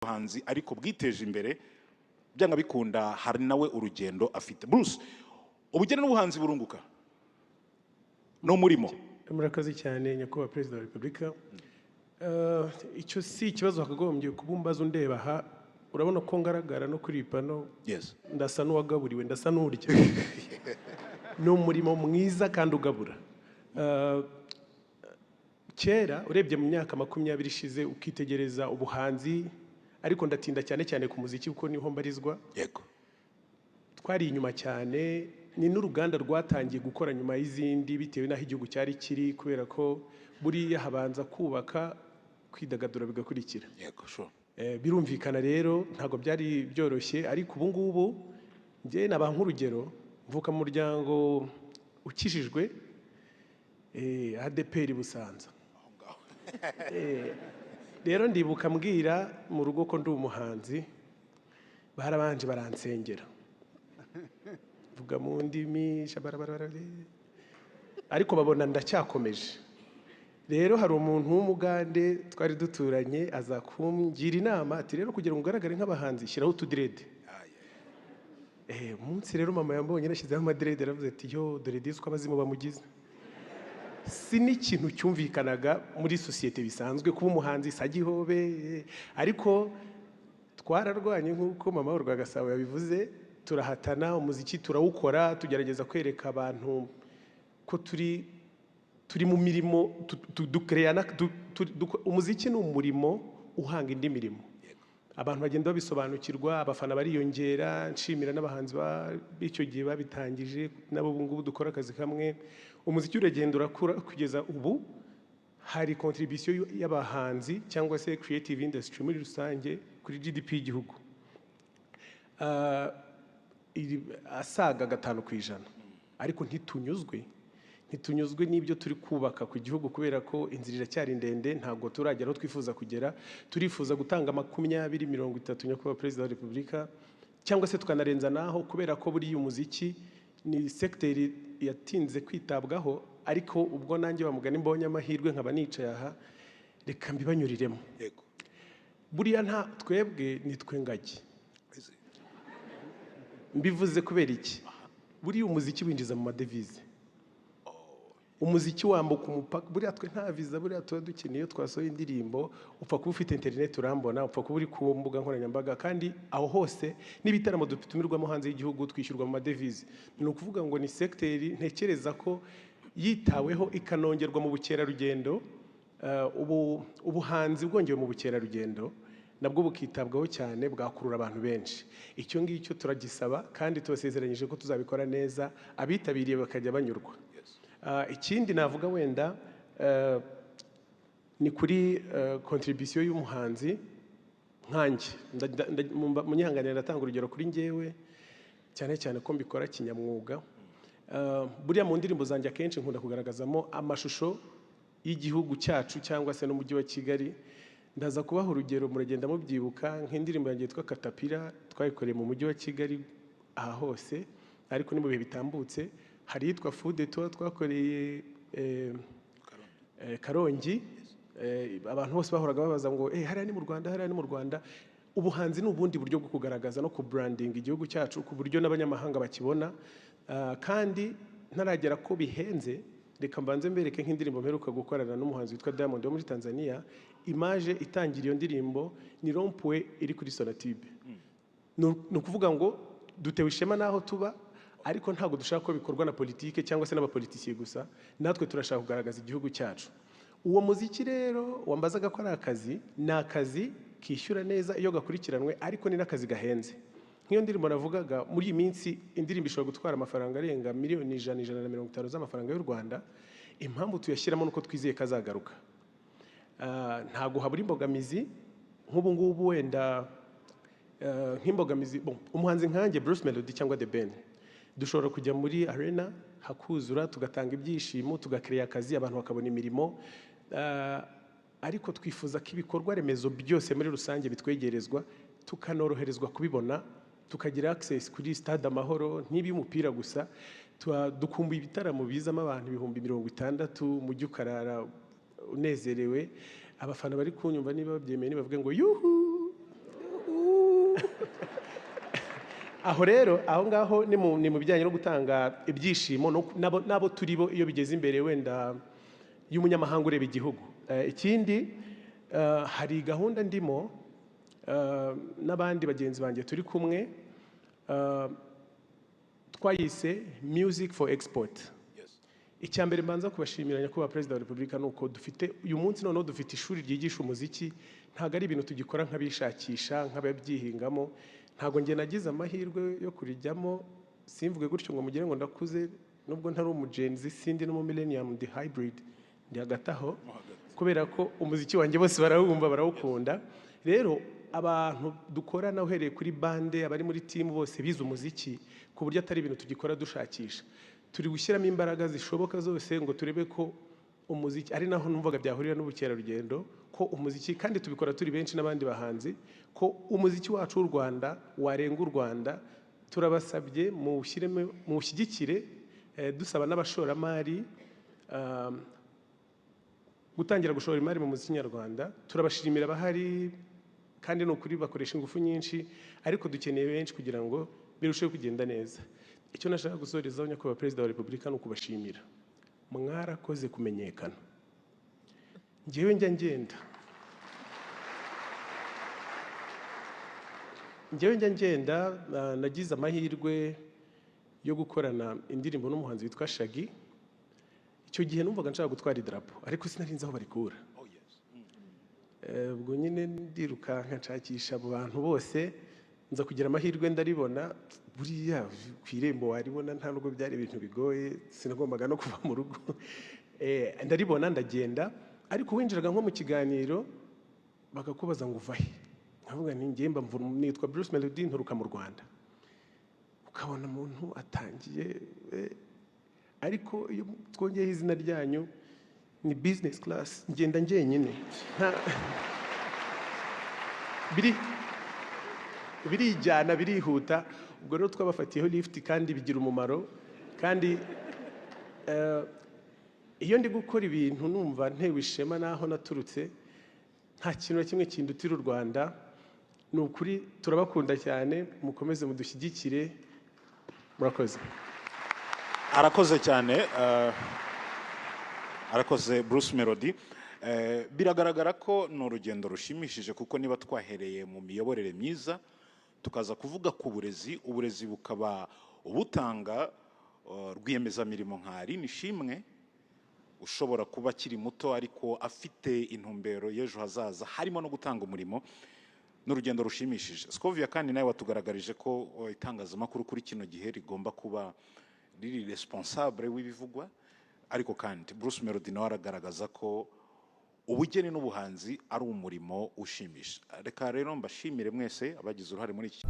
hanzi ariko bwiteje imbere byanga bikunda hari nawe urugendo afite. Bruce, ubugeni n'ubuhanzi burunguka no murimo. Murakazi cyane nyakubahwa Perezida wa Repubulika. Icyo si ikibazo hakagombye kubumbaza undeba aha, urabona ko ngaragara no kuri pano. Yes. Ndasa n'uwagaburiwe, ndasa n'urya. Ni umurimo mwiza kandi ugabura. Kera urebye mu myaka 20 ishize ukitegereza ubuhanzi, ariko ndatinda cyane cyane ku muziki kuko niho mbarizwa. Yego. Twari inyuma cyane, ni n'uruganda rwatangiye gukora nyuma y'izindi bitewe n'aho igihugu cyari kiri, kubera ko buriya habanza kubaka kwidagadura bigakurikira. Yego, sure. Birumvikana rero ntago byari byoroshye, ariko ubu ngubu njye naba nk'urugero, mvuka mu muryango ukijijwe ADPR Busanza. Rero ndibuka mbwira mu rugo ko ndi umuhanzi, barabanje baransengera, vuga mu ndimi ariko babona ndacyakomeje. Rero hari umuntu w'umugande twari duturanye aza kumgira inama ati rero kugira ngo ugaragare nk'abahanzi shyiraho utudirede. Umunsi rero mama yambonye nashyizeho amadirede, aravuze ati yo dore disco abazimu bamugize. Si n'ikintu cyumvikanaga muri societe bisanzwe kuba umuhanzi sagihobe, ariko twararwanye nk'uko mama wa Rwagasabo yabivuze, turahatana umuziki turawukora, tugerageza kwereka abantu ko turi mu mirimo dukreyana. Umuziki ni umurimo uhanga indi mirimo, abantu bagenda babisobanukirwa, abafana bariyongera. Nshimira n'abahanzi b'icyo gihe babitangije, nabo ubu ngubu dukora akazi kamwe. Umuziki uragenda urakura kugeza ubu hari contribution y'abahanzi cyangwa se creative industry muri rusange kuri GDP y'igihugu asaga 5%, ariko ntitunyuzwe n'ibyo turi kubaka ku gihugu, kubera ko inzira iracyari ndende, ntabwo turagera aho twifuza kugera. Turifuza gutanga 20-30 nyakubahwa Perezida wa Repubulika, cyangwa se tukanarenza naho, kubera ko buriya umuziki ni secteur yatinze kwitabwaho, ariko ubwo nanjye bamugana imbonye amahirwe nkaba nicaye aha, reka mbibanyuriremo. Yego. Buriya nta twebwe nitwe ngagi. Mbivuze kubera iki? Buriya umuziki winjiza mu madevize. Umuziki wambuka umupaka, buriya twe nta visa, buriya tuba dukeneye iyo twasohoye indirimbo, upfa kuba ufite internet urambona, upfa kuba uri ku mbuga nkoranyambaga, kandi aho hose n'ibitaramo dutumirwamo hanze y'igihugu twishyurwa mu madevize. Ni ukuvuga ngo ni secteur ntekereza ko yitaweho ikanongerwa mu bukerarugendo. Ubuhanzi bwongewe mu bukerarugendo nabwo bukitabwaho cyane, bwakurura abantu benshi. Icyo ngicyo turagisaba kandi tubasezeranyije ko tuzabikora neza, abitabiriye bakajya banyurwa. Ikindi navuga wenda ni kuri contribution y'umuhanzi nkanjye. Munyihanganira ndatanga urugero kuri njyewe, cyane cyane ko mbikora kinyamwuga. Buriya mu ndirimbo zanjye akenshi nkunda kugaragazamo amashusho y'igihugu cyacu cyangwa se n'umujyi wa Kigali. Ndaza kubaha urugero, muragenda mubyibuka, nk'indirimbo yanjye yitwa Katapira twayikoreye mu mujyi wa Kigali aha hose, ariko ni mu bihe bitambutse. Hari yitwa Food Tour twakoreye Karongi. Abantu bose bahoraga babaza ngo hariya ni mu Rwanda, hariya ni mu Rwanda. Ubuhanzi ni ubundi buryo bwo kugaragaza no ku branding igihugu cyacu ku buryo n'abanyamahanga bakibona. Kandi ntaragera ko bihenze, reka mbanze mbereke nk'indirimbo mperuka gukorana n'umuhanzi witwa Diamond wo muri Tanzania. Image itangira iyo ndirimbo ni rompwe iri kuri Sonatube. Ni ukuvuga ngo dutewe ishema naho tuba, ariko ntabwo dushaka ko bikorwa na politike cyangwa se n'abapolitisiye gusa, natwe turashaka kugaragaza igihugu cyacu. Uwo muziki rero wambazaga ko ari akazi, ni akazi kishyura neza iyo gakurikiranwe, ariko ni n'akazi gahenze. Nk'iyo ndirimbo navugaga, muri iyi minsi indirimbo ishobora gutwara amafaranga arenga miliyoni 150 z'amafaranga y'u Rwanda. Impamvu tuyashyiramo nuko twizeye kazagaruka. Ntago habura imbogamizi nk'ubu ngubu, wenda nk'imbogamizi umuhanzi nkanjye Bruce Melody cyangwa The Ben, dushobora kujya muri arena hakuzura, tugatanga ibyishimo, tugakrera akazi, abantu bakabona imirimo. Ariko twifuza ko ibikorwa remezo byose muri rusange bitwegerezwa, tukanoroherezwa kubibona, tukagira access kuri Stade Amahoro n'iby'umupira gusa. Dukumbuye ibitaramo bizamo abantu 60,000 mujyi ukarara unezerewe. Abafana bari kunyumva niba babyemeye nibavuge ngo yuhu. aho rero aho ngaho ni mu bijyanye no gutanga ibyishimo n'abo turi bo iyo bigeze imbere wenda y'umunyamahanga ureba igihugu. Ikindi hari gahunda ndimo n'abandi bagenzi banjye turi kumwe twayise Music for Export. Icya mbere mbanza kubashimira nyakubahwa Perezida wa Repubulika nuko dufite uyu munsi noneho dufite ishuri ryigisha umuziki, ntago ari ibintu tugikora nk'abishakisha nk'ababyihingamo. Ntago njye nagize amahirwe yo kurijyamo, simvuge gutyo ngo mugire ngo ndakuze, nubwo ntari umugenzi sindi no mu millennium ndi hybrid, ndi hagataho, kubera ko umuziki wanjye bose barawumva barawukunda. Rero abantu dukorana uhereye kuri bande abari muri team bose bize umuziki ku buryo atari ibintu tugikora dushakisha. Turi gushyiramo imbaraga zishoboka zose ngo turebe ko umuziki ari naho numvaga byahurira n'ubukerarugendo, ko umuziki kandi tubikora turi benshi n'abandi bahanzi, ko umuziki wacu w'u Rwanda warenga u Rwanda. Turabasabye mu ushyigikire, dusaba n'abashoramari gutangira gushora imari mu muziki nyarwanda. Turabashimira bahari kandi no kuri bakoresha ingufu nyinshi, ariko dukeneye benshi kugira ngo birusheho kugenda neza. Icyo nashaka gusorezaho nyakubahwa Perezida wa Repubulika ni ukubashimira, mwarakoze kumenyekana. Njyewe njya ngenda nagize amahirwe yo gukorana indirimbo n'umuhanzi witwa Shaggy. Icyo gihe numvaga nshaka gutwara idarapo ariko sinarinzi aho barikura. Ubwo nyine ndiruka nshakisha abo bantu bose, nza kugira amahirwe ndaribona. Buriya ku irembo waribona, nta nubwo byari ibintu bigoye, sinagombaga no kuva mu rugo. Ndaribona ndagenda, ariko winjiraga nko mu kiganiro bakakubaza ngo uvahe, nkavuga nti ngiye nitwa Bruce Melody nturuka mu Rwanda. Ukabona umuntu atangiye, ariko iyo twongeye izina ryanyu ni business class, ngenda njyenyine, birijyana birihuta. Ubwo rero twabafatiyeho lift kandi bigira umumaro. Kandi iyo ndi gukora ibintu numva ntewe ishema naho naturutse, nta kintu na kimwe kindutira u Rwanda. Ni ukuri turabakunda cyane, mukomeze mudushyigikire, murakoze. Arakoze cyane, arakoze Bruce Melody. Biragaragara ko ni urugendo rushimishije, kuko niba twahereye mu miyoborere myiza tukaza kuvuga ku burezi, uburezi bukaba ubutanga rwiyemezamirimo nka Aline Ishimwe ushobora kuba akiri muto ariko afite intumbero y'ejo hazaza harimo no gutanga umurimo. N'urugendo rushimishije. Scovia kandi nawe watugaragarije ko itangazamakuru kuri kino gihe rigomba kuba riri responsable w'ibivugwa, ariko kandi Bruce Melody nawe aragaragaza ko ubugeni n'ubuhanzi ari umurimo ushimisha. Reka rero mbashimire mwese abagize uruhare muri iki